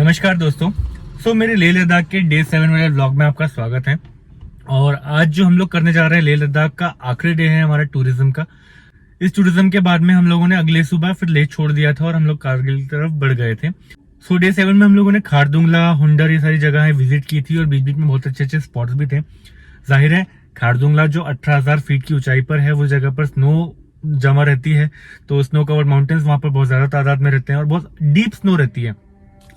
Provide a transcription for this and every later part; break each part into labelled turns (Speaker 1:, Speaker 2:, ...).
Speaker 1: नमस्कार दोस्तों। मेरे लेह लद्दाख के डे 7 वाले व्लॉग में आपका स्वागत है। और आज जो हम लोग करने जा रहे हैं, लेह लद्दाख का आखिरी डे है हमारा टूरिज्म का। इस टूरिज्म के बाद में हम लोगों ने अगले सुबह फिर लेह छोड़ दिया था और हम लोग कारगिल की तरफ बढ़ गए थे। डे 7 में हम लोगों ने खारदुंगला, हुंडर ये सारी जगह विजिट की थी और बीच बीच में बहुत अच्छे अच्छे स्पॉट्स भी थे। जाहिर है खारदुंगला जो 18,000 फीट की ऊंचाई पर है, वो जगह पर स्नो जमा रहती है, तो स्नो कवर्ड माउंटेन्स वहां पर बहुत ज्यादा तादाद में रहते हैं और बहुत डीप स्नो रहती है।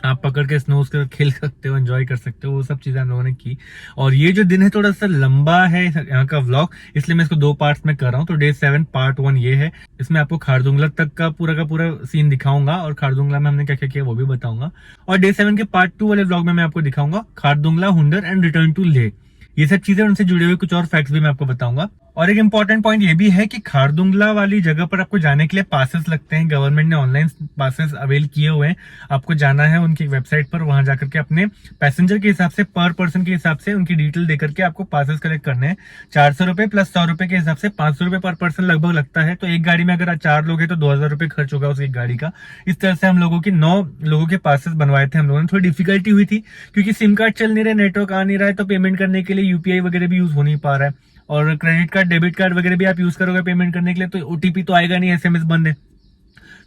Speaker 1: आप पकड़ के स्नो उसके साथ खेल सकते हो, एंजॉय कर सकते हो, वो सब चीजें हम लोगों ने की। और ये जो दिन है थोड़ा सा लंबा है यहाँ का व्लॉग, इसलिए मैं इसको 2 पार्ट्स में कर रहा हूँ। तो डे 7 पार्ट 1 ये है, इसमें आपको खारदुंगला तक का पूरा सीन दिखाऊंगा और खारदुंगला में हमने क्या क्या किया वो भी बताऊंगा। और डे 7 के पार्ट 2 वाले व्लॉग में मैं आपको दिखाऊंगा Khardungla, Hunder and return to Leh. ये सब चीजें, उनसे जुड़े हुए कुछ और फैक्ट्स भी मैं आपको बताऊंगा। और एक इंपॉर्टेंट पॉइंट ये भी है कि खारदुंगला वाली जगह पर आपको जाने के लिए पासेस लगते हैं। गवर्नमेंट ने ऑनलाइन पासेस अवेल किए हुए हैं। आपको जाना है उनकी वेबसाइट पर, वहां जाकर के अपने पैसेंजर के हिसाब से, पर पर्सन के हिसाब से उनकी डिटेल देकर के आपको पासेस कलेक्ट करने हैं। 400 रुपए प्लस 100 रुपए के हिसाब से 500 रुपए पर पर्सन लगभग लगता है। तो एक गाड़ी में अगर 4 लोग हैं तो 2,000 रुपए खर्च होगा उस एक गाड़ी का। इस तरह से हम लोगों की 9 लोगों के पासेस बनवाए थे हम लोगों ने। थोड़ी डिफिकल्टी हुई थी क्योंकि सिम कार्ड चल नहीं रहे, नेटवर्क आ नहीं रहा है, तो पेमेंट करने के लिए यूपीआई वगैरह भी यूज हो नहीं पा रहा है। और क्रेडिट कार्ड, डेबिट कार्ड वगैरह भी आप यूज करोगे पेमेंट करने के लिए तो ओटीपी तो आएगा नहीं, एसएमएस बंद है,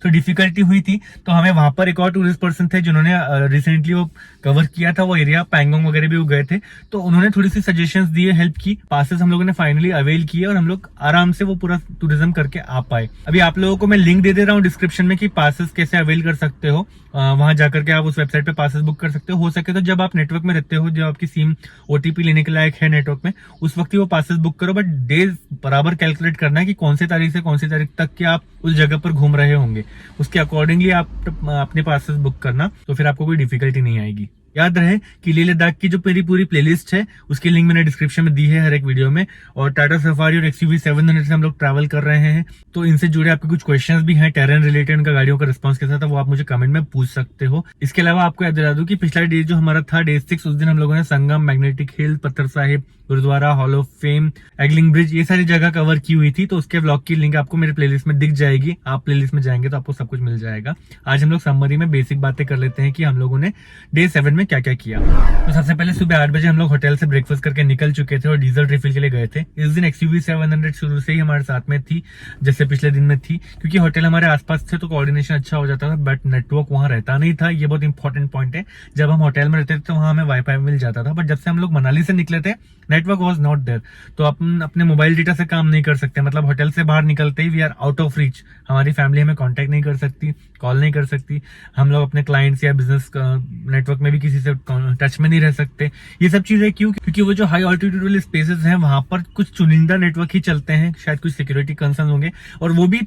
Speaker 1: तो डिफिकल्टी हुई थी। तो हमें वहां पर एक और टूरिस्ट पर्सन थे जिन्होंने रिसेंटली वो कवर किया था वो एरिया, पैंगोंग वगैरह भी वो गए थे, तो उन्होंने थोड़ी सी सजेशंस दिए, हेल्प की। पासेस हम लोगों ने फाइनली अवेल किए और हम लोग आराम से वो पूरा टूरिज्म करके आ पाए। अभी आप लोगों को मैं लिंक दे रहा हूँ डिस्क्रिप्शन में कि पासेस कैसे अवेल कर सकते हो। वहां जाकर के आप उस वेबसाइट पे पासेस बुक कर सकते हो सके तो जब आप नेटवर्क में रहते हो, जब आपकी सिम ओटीपी लेने के लायक है नेटवर्क में, उस वक्त ही वो पासेस बुक करो। बट डेज बराबर कैलकुलेट करना है कि कौन सी तारीख से कौन सी तारीख तक के आप उस जगह पर घूम रहे होंगे, उसके अकॉर्डिंगली आप अपने पासेस बुक करना, तो फिर आपको कोई डिफिकल्टी नहीं आएगी। याद रहे कि लेह लद्दाख की जो मेरी पूरी प्लेलिस्ट है उसकी लिंक मैंने डिस्क्रिप्शन में दी है हर एक वीडियो में। और टाटा सफारी और XUV 700 से हम लोग ट्रैवल कर रहे हैं, तो इनसे जुड़े आपके कुछ क्वेश्चंस भी हैं टेरेन रिलेटेड, उनका गाड़ियों का रिस्पांस कैसा था वो आप मुझे कमेंट में पूछ सकते हो। इसके अलावा आपको याद दिला दूं कि पिछला डे जो हमारा था डे 6, उस दिन हम लोगों ने संगम, magnetic hill, Pathar Sahib, gurudwara, hall of fame, एगलिंग ब्रिज, ये सारी जगह कवर की हुई थी। तो उसके व्लॉग की लिंक आपको मेरे प्लेलिस्ट में दिख जाएगी। आप प्लेलिस्ट में जाएंगे तो आपको सब कुछ मिल जाएगा। आज हम लोग समरी में बेसिक बातें कर लेते हैं कि हम लोगों ने डे 7 में क्या क्या किया। तो सबसे पहले सुबह 8 बजे हम लोग होटल से ब्रेकफास्ट करके निकल चुके थे और डीजल रिफिल के लिए गए थे। इस दिन XUV 700 शुरू से ही हमारे साथ में थी, जैसे पिछले दिन में थी, क्योंकि होटल हमारे आसपास थे तो कोऑर्डिनेशन अच्छा हो जाता था। बट नेटवर्क वहां रहता नहीं था, ये बहुत इंपॉर्टेंट पॉइंट है। जब हम होटल में रहते थे तो वहां हमें वाईफाई मिल जाता था, बट जब से हम लोग मनाली से निकले थे नेटवर्क वॉज नॉट देयर। तो अपन अपने मोबाइल डेटा से काम नहीं कर सकते, मतलब होटल से बाहर निकलते ही we are out of reach. हमारी फैमिली हमें कांटेक्ट नहीं कर सकती, कॉल नहीं कर सकती, हम लोग अपने क्लाइंट्स या बिजनेस नेटवर्क में भी किसी से टच में नहीं रह सकते। ये सब चीजें क्यों? क्योंकि वो जो हाई ऑल्टीट्यूड वाले स्पेसेस हैं वहां पर कुछ चुनिंदा नेटवर्क ही चलते हैं, शायद कुछ सिक्योरिटी कंसर्न होंगे, और वो भी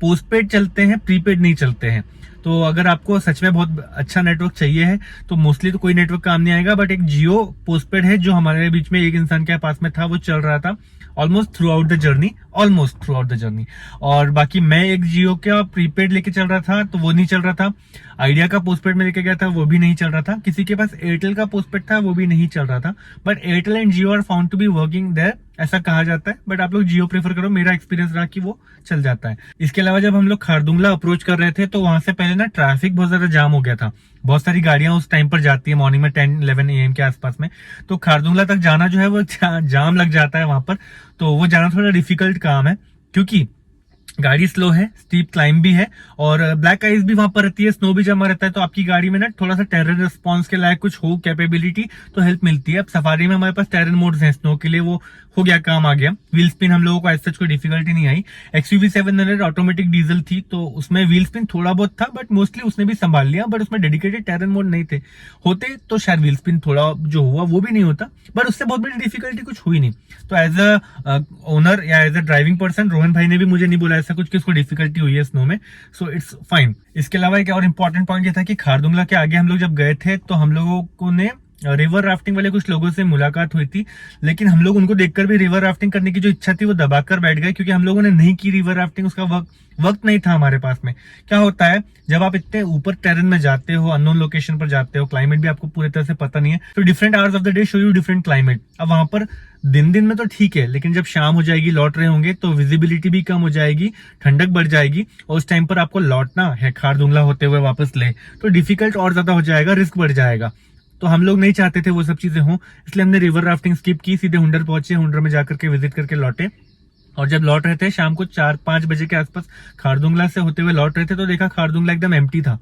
Speaker 1: पोस्टपेड चलते हैं, प्रीपेड नहीं चलते हैं। तो अगर आपको सच में बहुत अच्छा नेटवर्क चाहिए है तो मोस्टली तो कोई नेटवर्क काम नहीं आएगा। बट एक जियो पोस्टपेड है जो हमारे बीच में एक इंसान के पास में था, वो चल रहा था almost through out the journey. और बाकी मैं एक जियो का प्रीपेड लेके चल रहा था तो वो नहीं चल रहा था। आइडिया का पोस्टपेड में लेके गया था, वो भी नहीं चल रहा था। किसी के पास एयरटेल का पोस्टपेड था, वो भी नहीं चल रहा था। But Airtel and Jio are found to be working there, ऐसा कहा जाता है। बट आप लोग जियो प्रेफर करो, मेरा एक्सपीरियंस रहा कि वो चल जाता है। इसके अलावा जब हम लोग खारदुंगला अप्रोच कर रहे थे तो वहां से पहले ना ट्रैफिक बहुत ज्यादा जाम हो गया था। बहुत सारी गाड़ियां उस टाइम पर जाती है, मॉर्निंग में 10-11 AM के आसपास में। तो खारदुंगला तक जाना जो है वो जाम लग जाता है वहां पर, तो वो जाना थोड़ा डिफिकल्ट काम है क्योंकि गाड़ी स्लो है, स्टीप क्लाइंब भी है और ब्लैक आइस भी वहां पर रहती है, स्नो भी जमा रहता है। तो आपकी गाड़ी में ना थोड़ा सा टेरन रिस्पॉन्स के लायक कुछ हो कैपेबिलिटी तो हेल्प मिलती है। अब सफारी में हमारे पास टेरन मोड्स हैं, स्नो के लिए वो हो गया, काम आ गया। व्हील स्पिन हम लोगों को ऐसा कोई डिफिकल्टी नहीं आई। XUV 700 ऑटोमेटिक डीजल थी तो उसमें व्हील स्पिन थोड़ा बहुत था, बट मोस्टली उसने भी संभाल लिया। बट उसमें डेडिकेटेड टेरन मोड नहीं थे, होते तो शायद व्हील स्पिन थोड़ा जो हुआ वो भी नहीं होता, बट उससे बहुत बड़ी डिफिकल्टी कुछ हुई नहीं। तो एज अ ओनर या as a driving person Rohan भाई ने भी मुझे नहीं बोला ऐसा कुछ कि उसको डिफिकल्टी हुई है स्नो में, सो इट्स फाइन। इसके अलावा एक और इंपॉर्टेंट पॉइंट ये था कि खारदुंगला के आगे हम लोग जब गए थे तो हम लोगों को ने रिवर राफ्टिंग वाले कुछ लोगों से मुलाकात हुई थी, लेकिन हम लोग उनको देखकर भी रिवर राफ्टिंग करने की जो इच्छा थी वो दबाकर बैठ गए, क्योंकि हम लोगों ने नहीं की रिवर राफ्टिंग। उसका वक्त नहीं था हमारे पास में। क्या होता है जब आप इतने ऊपर टेरेन में जाते हो, अननोन लोकेशन पर जाते हो, क्लाइमेट भी आपको पूरी तरह से पता नहीं है, तो different hours of the day show you different climate. अब वहां पर दिन में तो ठीक है, लेकिन जब शाम हो जाएगी, लौट रहे होंगे, तो विजिबिलिटी भी कम हो जाएगी, ठंडक बढ़ जाएगी, और उस टाइम पर आपको लौटना है खारदुंगला होते हुए वापस ले, तो डिफिकल्ट और ज्यादा हो जाएगा, रिस्क बढ़ जाएगा। तो हम लोग नहीं चाहते थे वो सब चीजें हों, इसलिए हमने रिवर राफ्टिंग स्किप की, सीधे हुंडर पहुंचे, हुंडर में जाकर के विजिट करके लौटे। और जब लौट रहे थे शाम को 4-5 बजे के आसपास खारदुंगला से होते हुए लौट रहे थे, तो देखा खारदुंगला एकदम एम्प्टी था।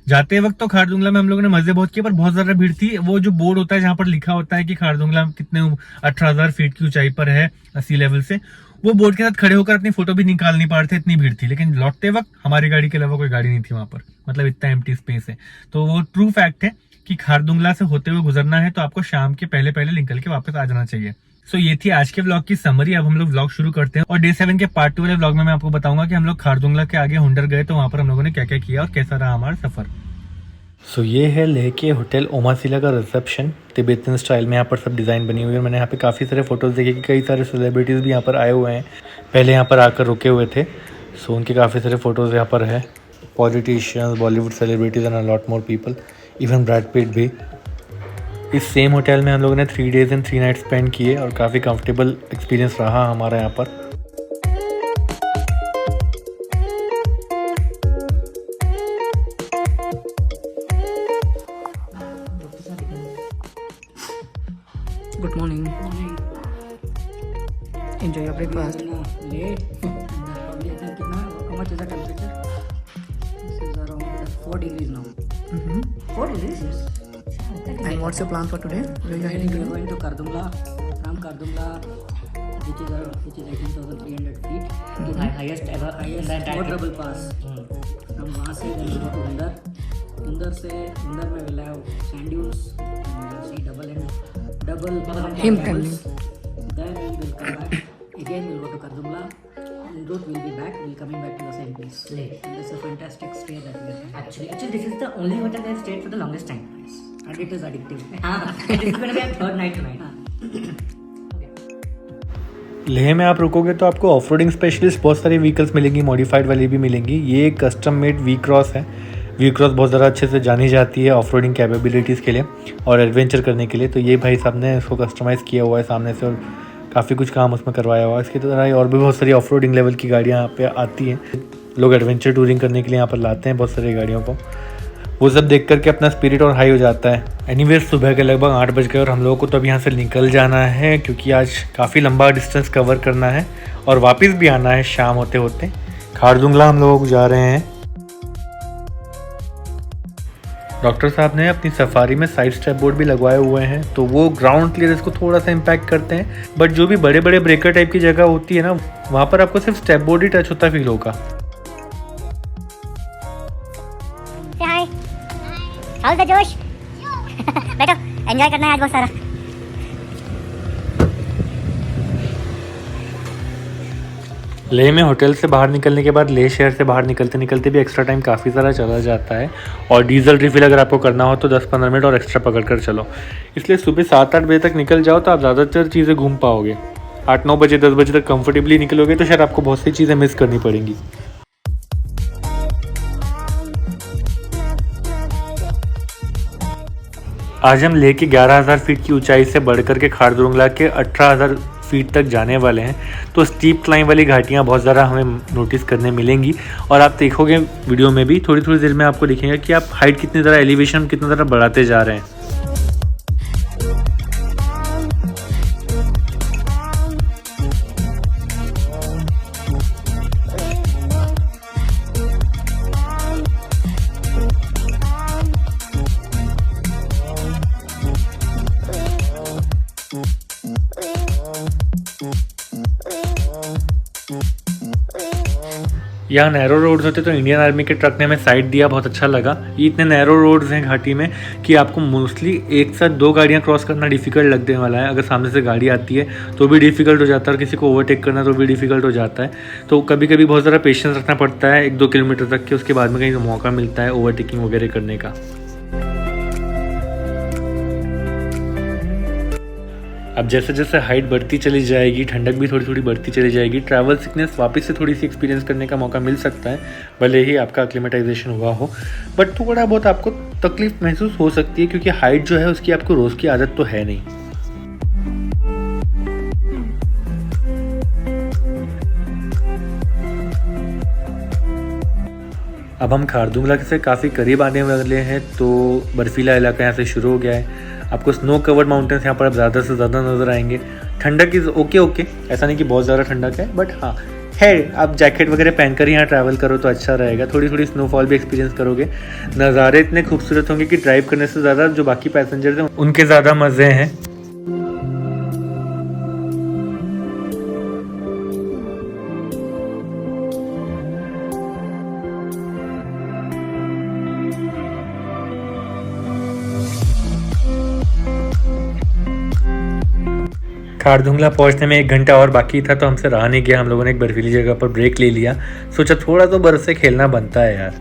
Speaker 1: जाते वक्त तो खारदुंगला में हम लोगों ने मजे बहुत किए, पर बहुत ज्यादा भीड़ थी। वो जो बोर्ड होता है जहां पर लिखा होता है कि खारदुंगला कितने 18,000 फीट की ऊंचाई पर है सी लेवल से, वो बोर्ड के साथ खड़े होकर अपनी फोटो भी निकाल नहीं पा रहे थे, इतनी भीड़ थी। लेकिन लौटते वक्त हमारी गाड़ी के अलावा कोई गाड़ी नहीं थी वहां पर, मतलब इतना एम्प्टी स्पेस है। तो वो ट्रू फैक्ट है कि खारदुंगला से होते हुए गुजरना है तो आपको शाम के पहले निकल के वापस आ जाना चाहिए। सो ये थी आज के व्लॉग की समरी। अब हम लोग व्लॉग शुरू करते हैं, और डे 7 के पार्ट 2 वाले व्लॉग में मैं आपको बताऊंगा कि हम लोग खारदुंगला के आगे हुंडर गए तो वहां पर हम लोगों ने क्या क्या किया और कैसा रहा हमारा सफर। सो ये है लेह के होटल ओमासिला का रिसेप्शन, तिब्बतन स्टाइल में यहाँ पर सब डिज़ाइन बनी हुई है। मैंने यहाँ पे काफ़ी सारे फोटोज़ देखे कि कई सारे सेलिब्रिटीज़ भी यहाँ पर आए हुए हैं, पहले यहाँ पर आकर रुके हुए थे। सो उनके काफ़ी सारे फोटोज़ यहाँ पर है, politicians, Bollywood celebrities and a lot more people, even Brad Pitt भी। इस सेम होटल में हम लोगों ने 3 days and 3 nights स्पेंड किए, और काफ़ी कंफर्टेबल एक्सपीरियंस रहा हमारा यहाँ पर।
Speaker 2: Good morning. Enjoy your breakfast.
Speaker 3: Late. Probably I think how much is the temperature? This is around 4 degrees now. 4 degrees? Yes.
Speaker 2: And what's your plan for today? Where are you heading
Speaker 3: We are
Speaker 2: to?
Speaker 3: going to Kardungla. From Kardungla, which is 18,300 feet, to the highest affordable pass. From वहाँ से we will go to Hundar. Hundar में we'll have sand dunes. We'll see double
Speaker 2: Him
Speaker 3: camels. Then we will come back. Again we'll go to Kardungla. En route we'll be back. We'll coming back to the same place. And it's a fantastic stay that we have.
Speaker 4: Actually, this is the only hotel I have stayed for the longest time.
Speaker 3: And it is addictive.
Speaker 4: This is going to be our third night tonight.
Speaker 1: Leh में आप रुकोगे तो आपको off roading specialist बहुत सारी vehicles मिलेंगी, modified वाली भी मिलेंगी। ये एक कस्टम मेड वी क्रॉस है। वी क्रॉस बहुत ज़्यादा अच्छे से जानी जाती है ऑफ रोडिंग कैपेबिलिटीज़ के लिए और एडवेंचर करने के लिए। तो ये भाई साहब ने इसको कस्टमाइज़ किया हुआ है सामने से, और काफ़ी कुछ काम उसमें करवाया हुआ है। इसकी तरह और भी बहुत सारी ऑफ रोडिंग लेवल की गाड़ियाँ यहाँ पे आती हैं। लोग एडवेंचर टूरिंग करने के लिए यहाँ पर लाते हैं बहुत सारी गाड़ियों को। वो सब देख करके अपना स्पिरिट और हाई हो जाता है। एनीवेज सुबह के लगभग 8 बज गए और हम लोगों को तो अब यहाँ से निकल जाना है, क्योंकि आज काफ़ी लंबा डिस्टेंस कवर करना है और वापस भी आना है शाम होते होते। खारदुंगला हम लोग जा रहे हैं। डॉक्टर साहब ने अपनी सफारी में साइड स्टेप बोर्ड भी लगवाए हुए हैं, तो वो ग्राउंड क्लियरेंस को थोड़ा सा इम्पैक्ट करते हैं। बट जो भी बड़े बड़े ब्रेकर टाइप की जगह होती है ना, वहाँ पर आपको सिर्फ स्टेप बोर्ड ही टच होता फील होगा।
Speaker 5: हाउ द जोश बैठो, एंजॉय करना है आज बहुत सारा।
Speaker 1: लेह में होटल से बाहर निकलने के बाद लेह शहर से बाहर निकलते निकलते भी एक्स्ट्रा टाइम काफ़ी सारा चला जाता है, और डीजल रिफिल अगर आपको करना हो तो 10-15 मिनट और एक्स्ट्रा पकड़ कर चलो। इसलिए सुबह 7-8 बजे तक निकल जाओ तो आप ज़्यादातर चीज़ें घूम पाओगे। 8-9 बजे 10 बजे तक कंफर्टेबली निकलोगे तो शायद आपको बहुत सी चीज़ें मिस करनी पड़ेंगी। आज हम लेह के 11,000 फीट की ऊंचाई से बढ़कर के खारदुंगला के 18,000 फीट तक जाने वाले हैं। तो स्टीप क्लाइंब वाली घाटियाँ बहुत ज़्यादा हमें नोटिस करने मिलेंगी, और आप देखोगे वीडियो में भी थोड़ी थोड़ी देर में आपको दिखेगा कि आप हाइट कितनी ज़्यादा, एलिवेशन कितना ज़्यादा बढ़ाते जा रहे हैं। यहाँ नैरो रोड्स होते तो इंडियन आर्मी के ट्रक ने हमें साइड दिया, बहुत अच्छा लगा। ये इतने नैरो रोड्स हैं घाटी में कि आपको मोस्टली एक साथ 2 गाड़ियाँ क्रॉस करना डिफिकल्ट लगने वाला है। अगर सामने से गाड़ी आती है तो भी डिफिकल्ट हो जाता है, और किसी को ओवरटेक करना तो भी डिफिकल्ट हो जाता है। तो कभी कभी बहुत ज़्यादा पेशेंस रखना पड़ता है 1-2 किलोमीटर तक के, उसके बाद में कहीं मौका मिलता है ओवरटेकिंग वगैरह करने का। अब जैसे जैसे हाइट बढ़ती चली जाएगी, ठंडक भी थोड़ी थोड़ी बढ़ती चली जाएगी, ट्रैवल सिकनेस वापस से थोड़ी सी एक्सपीरियंस करने का मौका मिल सकता है, भले ही आपका एक्लिमेटाइजेशन हुआ हो, बट थोड़ा बहुत आपको तकलीफ महसूस हो सकती है, क्योंकि हाइट जो है उसकी आपको रोज़ की आदत तो है नहीं। अब हम खारदुंगला से काफ़ी करीब आने वाले हैं, तो बर्फीला इलाका यहाँ से शुरू हो गया है। आपको स्नो कवर्ड माउंटेन्स यहाँ पर अब ज़्यादा से ज़्यादा नज़र आएंगे। ठंडक इज़ ओके, ऐसा नहीं कि बहुत ज़्यादा ठंडक है, बट हाँ है, आप जैकेट वगैरह पहनकर यहाँ ट्रैवल करो तो अच्छा रहेगा। थोड़ी थोड़ी स्नोफॉल भी एक्सपीरियंस करोगे। नज़ारे इतने खूबसूरत होंगे कि ड्राइव करने से ज़्यादा जो बाकी पैसेंजर्स हैं उनके ज़्यादा मज़े हैं। खारदुंगला पहुंचने में 1 घंटा और बाकी था, तो हमसे रहा नहीं गया। हम लोगों ने एक बर्फीली जगह पर ब्रेक ले लिया। सोचा थोड़ा तो बर्फ से खेलना बनता है यार,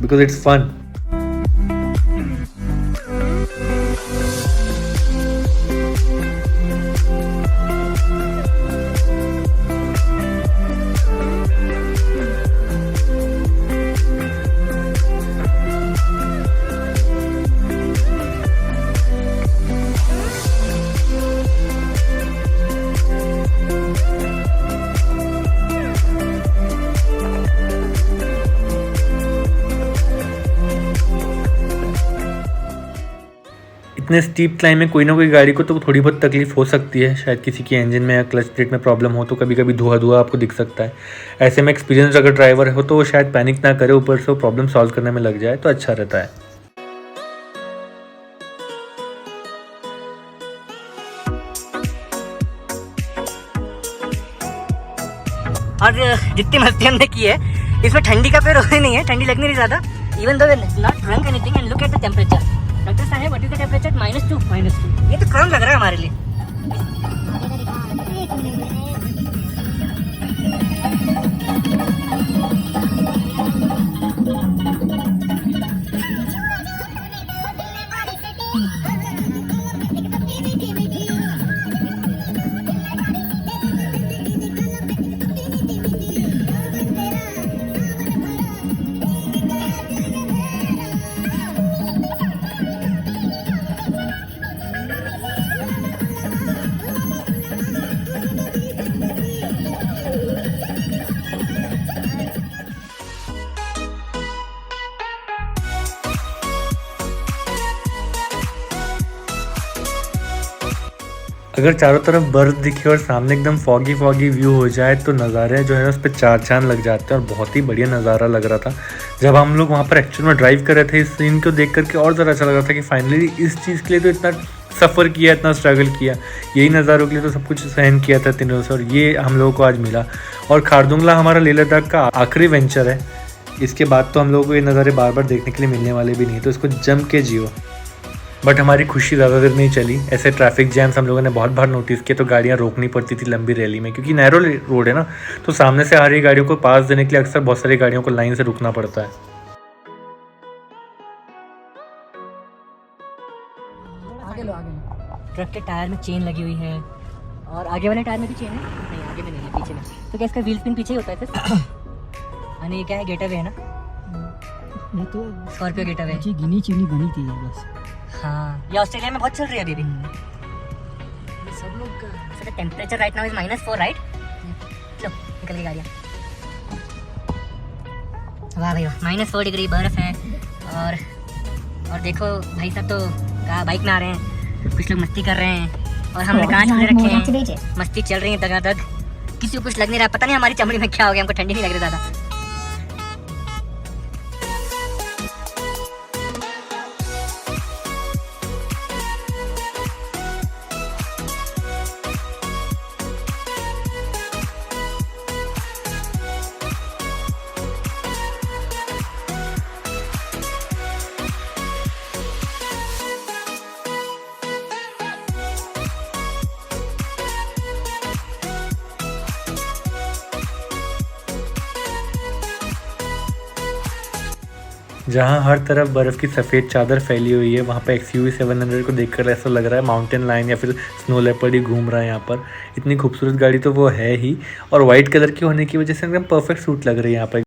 Speaker 1: बिकॉज इट्स फन। इतने स्टीप क्लाइम में कोई ना कोई गाड़ी को तो थोड़ी बहुत तकलीफ हो सकती है। शायद किसी की इंजन में या क्लच प्लेट में प्रॉब्लम हो, तो कभी कभी धुआं आपको दिख सकता है। ऐसे में एक्सपीरियंस अगर ड्राइवर हो तो वो शायद पैनिक ना करे, ऊपर से वो प्रॉब्लम सॉल्व करने में लग जाए तो अच्छा रहता है।
Speaker 4: और जितनी मस्ती हमने की है इसमें ठंडी का कोई रोक ही नहीं है, ठंडी लगनी नहीं ज़्यादा। Even though not drunk anything and look at the temperature. Doctor साहब व्हाट इज द टेम्परेचर? -2 ये तो कम लग रहा है हमारे लिए।
Speaker 1: अगर चारों तरफ बर्फ़ दिखे और सामने एकदम फॉगी व्यू हो जाए तो नज़ारे जो है उस पर 4 चांद लग जाते हैं, और बहुत ही बढ़िया नज़ारा लग रहा था। जब हम लोग वहाँ पर एक्चुअल में ड्राइव कर रहे थे, इस सीन को देख करके और ज़रा अच्छा लग रहा था कि फाइनली इस चीज़ के लिए तो इतना सफ़र किया, इतना स्ट्रगल किया, यही नज़ारों के लिए तो सब कुछ सहन किया था 3 से, और ये हम लोगों को आज मिला। और खारदुंगला हमारा लेह लद्दाख का आखिरी वेंचर है। इसके बाद तो हम लोगों को ये नज़ारे बार बार देखने के लिए मिलने वाले भी नहीं, तो इसको जम के जियो। बट हमारी खुशी ज़्यादा देर नहीं चली। ऐसे ट्रैफिक जैम्स हम लोगों ने बहुत बार नोटिस किए, तो गाड़ियाँ रोकनी पड़ती थी लंबी रैली में, क्योंकि नैरो रोड है ना, तो सामने से आ रही गाड़ियों को पास देने के लिए अक्सर बहुत सारी गाड़ियों को लाइन से रुकना पड़ता है।
Speaker 2: आगे लो, आगे लो।
Speaker 4: ट्रक के टायर में चेन लगी हुई है, और आगे वाले टायर में भी चेन है। नहीं, आगे में नहीं है, पीछे में। तो क्या इसका व्हील स्पिन पीछे ही होता है फिर? यानी ये क्या है, गेटअवे है ना?
Speaker 3: ये तो
Speaker 4: स्कॉर्पियो गेटअवे
Speaker 3: अच्छी गिनी चुनी बनी थी यार बस।
Speaker 4: हाँ, ये ऑस्ट्रेलिया में बहुत चल रही है अभी भी।
Speaker 3: सब लोग का
Speaker 4: So the temperature right now is -4, right? लो, निकल गई गाड़ियाँ। वाह भाई वाह, -4 डिग्री बर्फ है। और देखो भाई साहब तो कहाँ बाइक में आ रहे हैं, कुछ लोग मस्ती कर रहे हैं, और हमने कांच खुले रखे हैं, मस्ती चल रही है दगादग। किसी को कुछ लग नहीं रहा, पता नहीं हमारी चमड़ी में क्या हो गया, हमको ठंडी नहीं लग रही ज़्यादा।
Speaker 1: जहाँ हर तरफ बर्फ़ की सफ़ेद चादर फैली हुई है, वहाँ पे XUV 700 को देखकर ऐसा लग रहा है माउंटेन लायन या फिर स्नो लेपर्ड ही घूम रहा है यहाँ पर। इतनी खूबसूरत गाड़ी तो वो है ही, और वाइट कलर की होने की वजह से एकदम परफेक्ट सूट लग रही है यहाँ पर।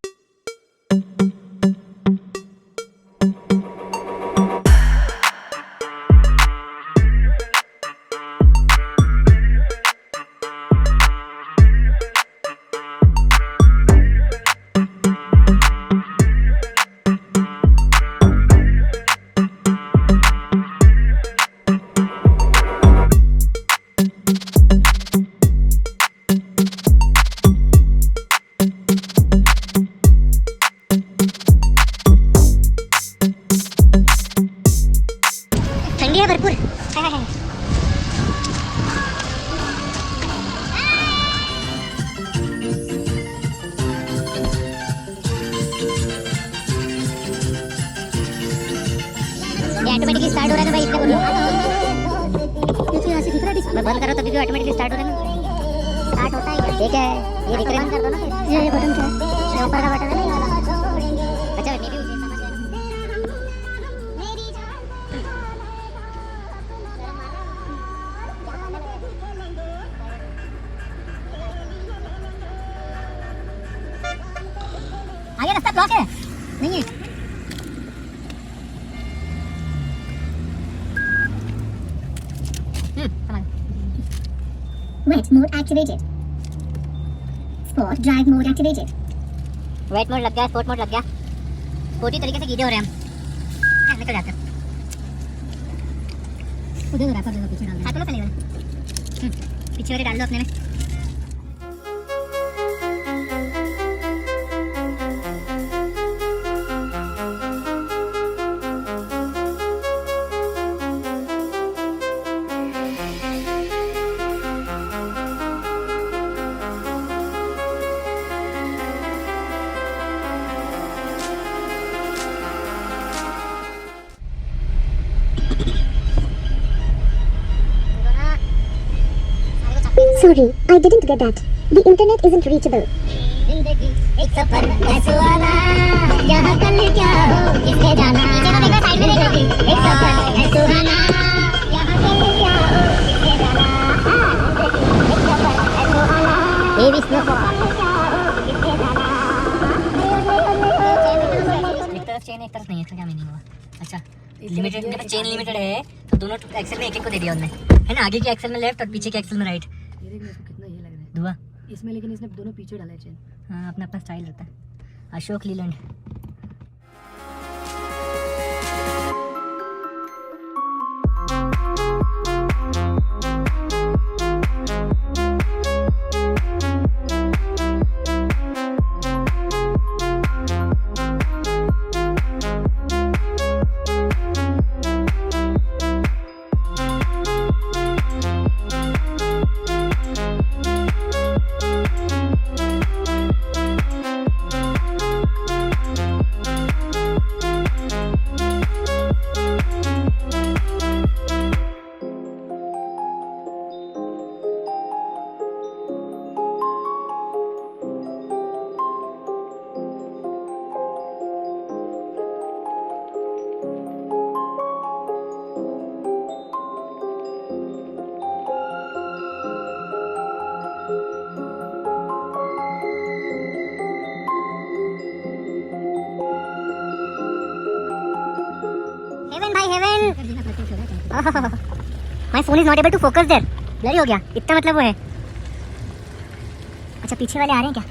Speaker 5: ठंडी है भरपूर। हाय हाय ये ऑटोमेटिकली स्टार्ट हो रहा है ना भाई, इसलिए बोल रहा हूं। क्योंकि यहाँ से दिख रहा है, मैं बंद कर रहा था क्योंकि ऑटोमेटिकली स्टार्ट हो रहा है ना। स्टार्ट होता है ठीक है, ये दिख रहा है, कर दो ना ये बटन क्या है, ये ऊपर का बटन है ना। अच्छा मे भी उसे समझ आया। आगे रास्ता ब्लॉक है, नहीं है। समझ।
Speaker 6: Wet mode activated. Sport drive mode activated.
Speaker 5: Wet mode लग गया, स्पोर्ट मोड लग गया। स्पोर्टी तरीके से गीले हो रहे हैं हम। निकल जाते हैं।
Speaker 6: उधर रैपर जगह पीछे डाल दे।
Speaker 5: साथ में चलेगा। पीछे वाले डाल दो अपने में।
Speaker 6: Sorry, I didn't get that. The internet isn't reachable.
Speaker 5: जिंदगी एक सफर है सुहाना, यहाँ कल क्या हो किसने जाना। नीचे तो देखो, साइड में देखो। एक सफर है सुहाना, यहाँ कल क्या हो किसने जाना। एक सफर है सुहाना, ये भी स्लो एक तरफ चेन एक तरफ नहीं है, इसका क्या मीनिंग हुआ? अच्छा लिमिटेड, जब चेन लिमिटेड है तो दोनों एक्सेल में एक को दे दिया उन्होंने, है ना। आगे के एक्सेल में लेफ्ट और पीछे के एक्सेल में राइट।
Speaker 2: ये देख इसको कितना ये लग रहा है
Speaker 3: धुआं
Speaker 2: इसमें, लेकिन इसने दोनों पीछे डाला है चेन।
Speaker 3: हाँ, अपना अपना स्टाइल रहता है। अशोक लीलैंड।
Speaker 5: हेवन भाई heaven. My phone is not able to focus there. Blurry हो गया इतना, मतलब वो है। अच्छा पीछे वाले आ रहे हैं क्या?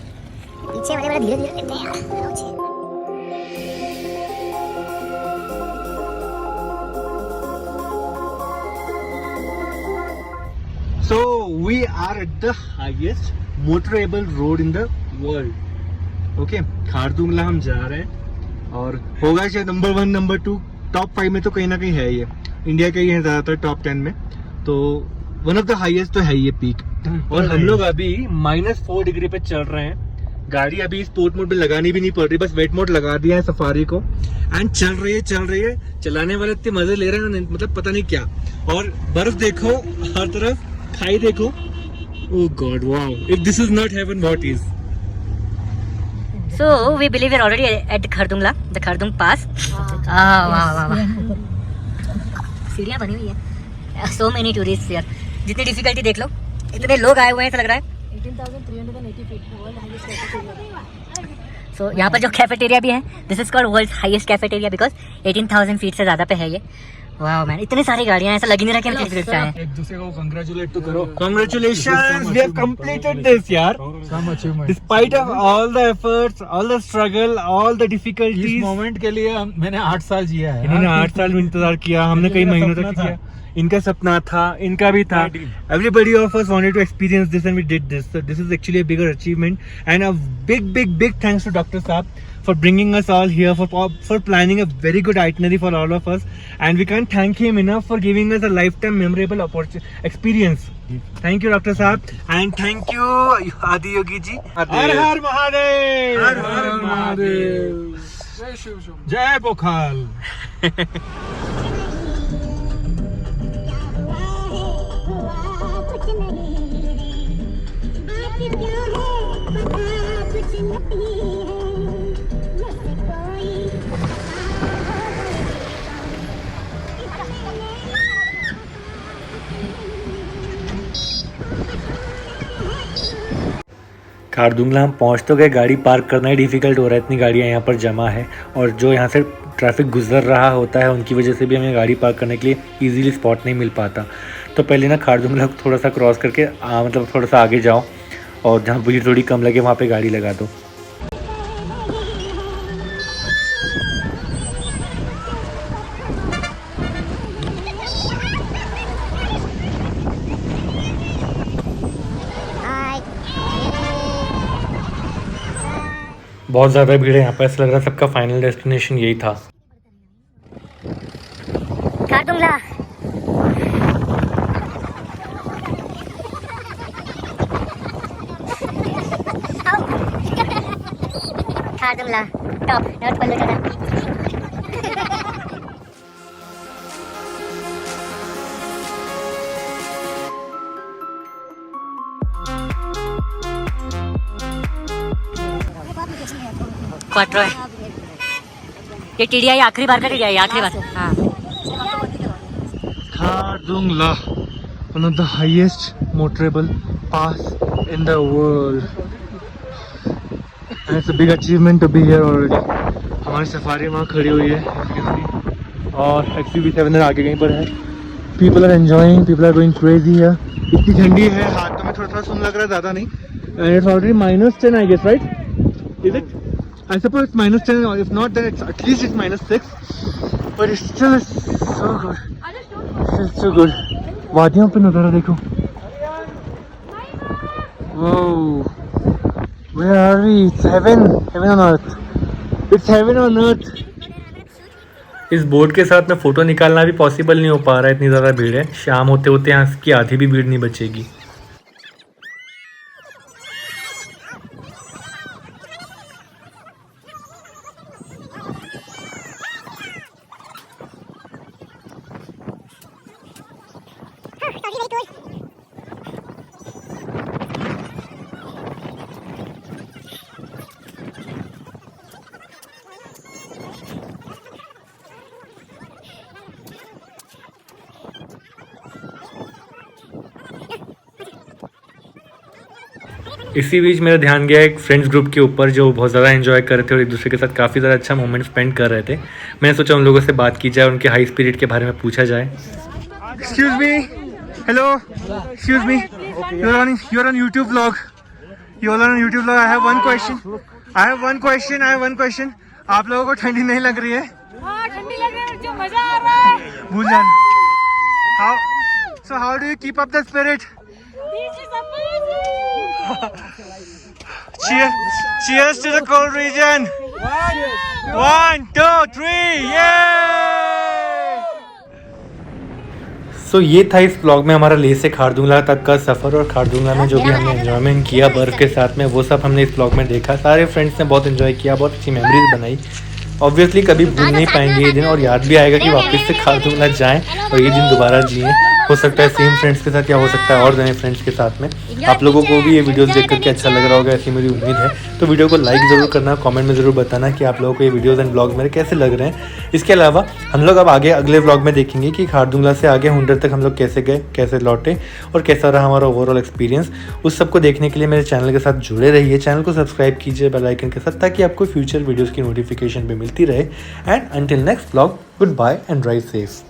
Speaker 5: पीछे वाले बड़ा धीरे धीरे लेते हैं यार।
Speaker 1: So we are at the highest motorable road in the world. Okay, Khardungla हम जा रहे हैं और होगा शायद नंबर 1 नंबर 2 टॉप 5 में तो कहीं ना कहीं है ये। इंडिया का ही है ज्यादातर टॉप 10 में, तो वन ऑफ द हाईएस्ट तो है ये पीक। और हम लोग अभी -4 डिग्री पे चल रहे हैं। गाड़ी अभी स्पोर्ट मोड में लगानी भी नहीं पड़ रही, बस वेट मोड लगा दिया है सफारी को एंड चल रही है। चलाने वाले इतने मजे ले रहे हैं, मतलब पता नहीं क्या। और बर्फ देखो हर तरफ, खाई देखो। Oh God wow, if this is not heaven what is.
Speaker 4: So we believe we're already at Khardungla, the Khardung Pass. वाह सीढ़ियाँ बनी हुई है. So many tourists here. जितनी डिफिकल्टी देख लो, इतने लोग आए हुए हैं, ऐसा लग रहा है.
Speaker 2: 18,380 feet, world highest cafeteria.
Speaker 4: So यहाँ पर जो कैफेटेरिया भी है, this is called world highest cafeteria because 18,000 feet से ज़्यादा पे है ये. वाह मैन, इतनी सारी गाड़ियाँ, ऐसा लग ही नहीं रहा कि हम डिफिकल्ट से आए.
Speaker 1: एक दूसरे को कंग्रेचुलेट तो करो. Congratulations, we have completed this यार.
Speaker 7: Some achievement.
Speaker 1: Despite of all the efforts, all the struggle, all the difficulties.
Speaker 7: इस मोमेंट के लिए मैंने 8 साल जिया है.
Speaker 1: इन्होंने 8 साल में इंतजार किया, हमने कई महीनों तक किया. इनका सपना था, इनका भी था. Everybody of us wanted to experience this and we did this. So this is actually a bigger achievement and a big thanks to Dr. Saab for bringing us all here, for planning a very good itinerary for all of us, and we can't thank him enough for giving us a lifetime memorable experience. Thank you Dr. Saab and thank you Adi Yogi ji.
Speaker 7: हर हर महादेव.
Speaker 1: हर हर महादेव.
Speaker 7: जय शिव शंभू. जय बोखाल.
Speaker 6: कुछ नहीं आखिर क्या है पता कुछ नहीं है मुझसे कोई
Speaker 1: खारदुंगला हम पहुंच तो गए, गाड़ी पार्क करना ही डिफ़िकल्ट हो रहा है, इतनी गाड़ियां यहाँ पर जमा है और जो यहाँ से ट्रैफिक गुजर रहा होता है उनकी वजह से भी हमें गाड़ी पार्क करने के लिए इजीली स्पॉट नहीं मिल पाता. तो पहले ना खारदुंगला थोड़ा सा क्रॉस करके मतलब थोड़ा सा आगे जाओ और जहाँ भीड़ थोड़ी कम लगे वहाँ पे गाड़ी लगा दो. बहुत ज़्यादा भीड़ है यहाँ पर, ऐसा लग रहा है सबका फाइनल डेस्टिनेशन यही था.
Speaker 4: खारदुंगला खारदुंगला टॉप नॉट पल्ले का. क्वाट्रो है ये. टीडीआई आखिरी बार का टीडीआई, आखिरी बार. हाँ
Speaker 1: Khardungla, one of the highest motorable pass in the world, and it's a big achievement to be here already. हमारी सफारी वहाँ खड़ी हुई है और XUV700 आगे कहीं पर है. People are enjoying, people are going crazy here. इतनी ठंडी है, हाथों में थोड़ा सुन लग रहा है, ज़्यादा नहीं. And it's already -10 I guess, right? Is it? I suppose it's -10, or if not then it's at least it's -6. But it's still so good. It's so good. वादियों पे नज़ारा देखो. Whoa. Where are we? It's heaven. Heaven on earth. It's heaven on earth. इस board के साथ में photo निकालना भी पॉसिबल नहीं हो पा रहा है, इतनी ज़्यादा भीड़ है. शाम होते होते यहाँ की आधी भी भीड़ नहीं बचेगी. इसी बीच मेरा ध्यान गया एक फ्रेंड्स ग्रुप के ऊपर जो बहुत ज़्यादा एंजॉय कर रहे थे और एक दूसरे के साथ काफ़ी ज़्यादा अच्छा मोमेंट स्पेंड कर रहे थे. मैंने सोचा उन लोगों से बात की जाए, उनके हाई स्पिरिट के बारे में पूछा जाए. Excuse me, hello, excuse me, you are on YouTube vlog. I have one question. आप लोगों को ठंडी नहीं लग रही है?
Speaker 2: ठंडी लग रही है, जो मजा आ रहा है.
Speaker 1: भूल जान. How do you keep up the spirit? Cheers to the cold region. 1, 2, 3, yeah! So ये था इस ब्लॉग में हमारा लेह से खारदुंगला तक का सफ़र और खारदुंगला में जो भी हमने एंजॉयमेंट किया बर्फ़ के साथ में, वो सब हमने इस ब्लॉग में देखा. सारे फ्रेंड्स ने बहुत एंजॉय किया, बहुत अच्छी मेमोरीज बनाई. ऑब्वियसली कभी भूल नहीं पाएंगे ये दिन और याद भी आएगा कि वापस से खारदुंगला जाएं और ये दिन दोबारा जिएं. हो सकता है सेम फ्रेंड्स के साथ या हो सकता है और नए फ्रेंड्स के साथ में। आप लोगों को भी ये वीडियोस देख करके अच्छा लग रहा होगा, ऐसी मेरी उम्मीद है। तो वीडियो को लाइक ज़रूर करना, कमेंट में ज़रूर बताना कि आप लोगों को ये वीडियोस एंड ब्लॉग मेरे कैसे लग रहे हैं। इसके अलावा हम लोग अब आगे अगले व्लॉग में देखेंगे कि खारदुंगला से आगे हुंडर तक हम लोग कैसे गए, कैसे लौटे और कैसा रहा हमारा ओवरऑल एक्सपीरियंस। उस सबको देखने के लिए मेरे चैनल के साथ जुड़े रहिए, चैनल को सब्सक्राइब कीजिए बेल आइकन के साथ, ताकि आपको फ्यूचर वीडियोज़ की नोटिफिकेशन भी मिलती रहे। And until next vlog, goodbye and drive safe.